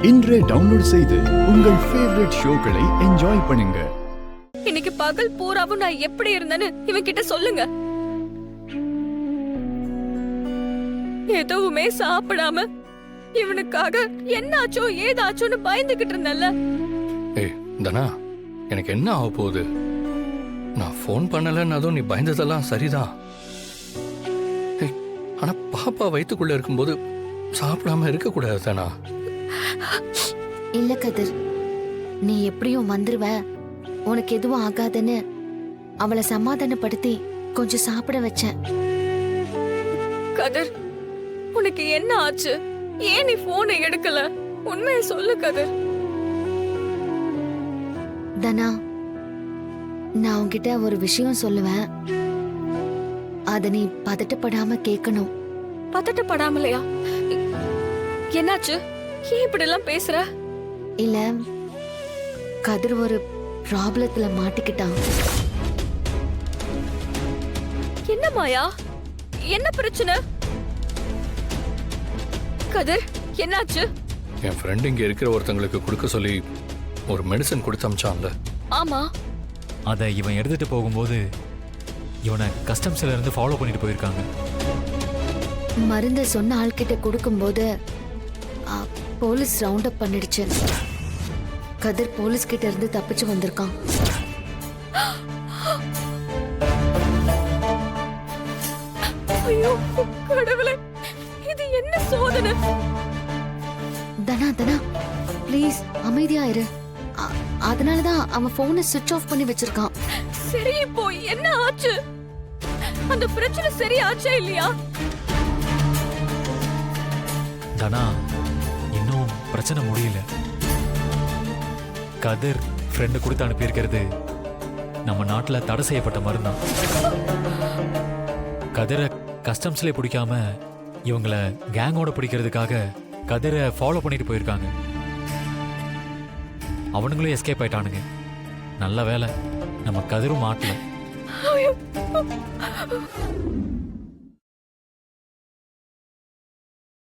இன்றே டவுன்லோட் செய்து உங்கள் ஃபேவரட் ஷோக்களை என்ஜாய் பண்ணுங்க. இன்னைக்கு பகல் பூராவும் நான் எப்படி இருந்தேன்னு இவன் கிட்ட சொல்லுங்க. எதுவுமே சாப்பிடாம இவனுக்காக என்னாச்சோ ஏதாச்சோன்னு பயந்துகிட்டு இருந்தேன்ல. ஏய் தனா, எனக்கு என்ன ஆக போகுது? நான் ஃபோன் பண்ணலன்னு நீ பயந்ததெல்லாம் சரிதான். ஆனா பாப்பா வயிற்றுக்குள்ள இருக்கும்போது சாப்பிடாம இருக்க கூடாது தானா? இல்ல கதிர், நீ எப்படியும் வந்துருவ, உனக்கு எதுவும் ஆகாதுன்னு அவளை சமாதானப்படுத்தி கொஞ்சம் சாப்பிட வச்சேன். கதிர், உனக்கு என்ன ஆச்சு? ஏன் நீ போனை எடுக்கல? உண்மையை சொல்லு கதிர். தனா, நான் உன்கிட்ட ஒரு விஷயம் சொல்லுவேன், அத நீ பதட்டப்படாம கேட்கணும். பதட்டப்படாமலையா? என்னாச்சு? ஏன் இப்படி எல்லாம் பேசுற? இல்ல, கதிர் ஒரு ப்ராப்ளத்துல மாட்டிக்கிட்டான். என்ன மாயா? என்ன பிரச்சனை? கதிர், என்னாச்சு? என் ஃப்ரெண்ட் இங்க இருக்கிற ஒருத்தங்களுக்கு கொடுக்க சொல்லி ஒரு மெடிசன் கொடுத்து அமிச்சான்ல. ஆமா. அதை இவன் எடுத்துட்டு போகும்போது இவனை கஸ்டம்ஸ்ல இருந்து ஃபாலோ பண்ணிட்டு போயிருக்காங்க. மருந்த சொன்ன ஆள்கிட்ட கொடுக்கும்போது போலீஸ் ரவுண்ட் அப் பண்ணிடுச்சு. கதிர் போலீஸ் கிட்ட இருந்து தப்பிச்சு வந்திருக்கான். ஐயோ கடவுளே, இது என்ன சோதனை? தனா தனா, ப்ளீஸ் அமைதியா இரு. அதனாலதான் அவன் போனை சுவிட்ச் ஆஃப் பண்ணி வச்சிருக்கான். சரி, இப்போ என்ன ஆச்சு? அந்த பிரச்சனை சரி ஆச்சா இல்லையா? தனா, இன்னும் பிரச்சனை முடியல. கதிர் ஃப்ரெண்டு கொடுத்து அனுப்பியிருக்கிறது நம்ம நாட்டுல தடை செய்யப்பட்ட மருந்தான். கதிரை கஸ்டம்ஸ்ல பிடிக்காம இவங்கள கேங்கோட பிடிக்கிறதுக்காக கதிரை ஃபாலோ பண்ணிட்டு போயிருக்காங்க. அவனுங்களும் எஸ்கேப் ஆயிட்டானுங்க. நல்ல வேலை நம்ம கதிரும் மாட்டல.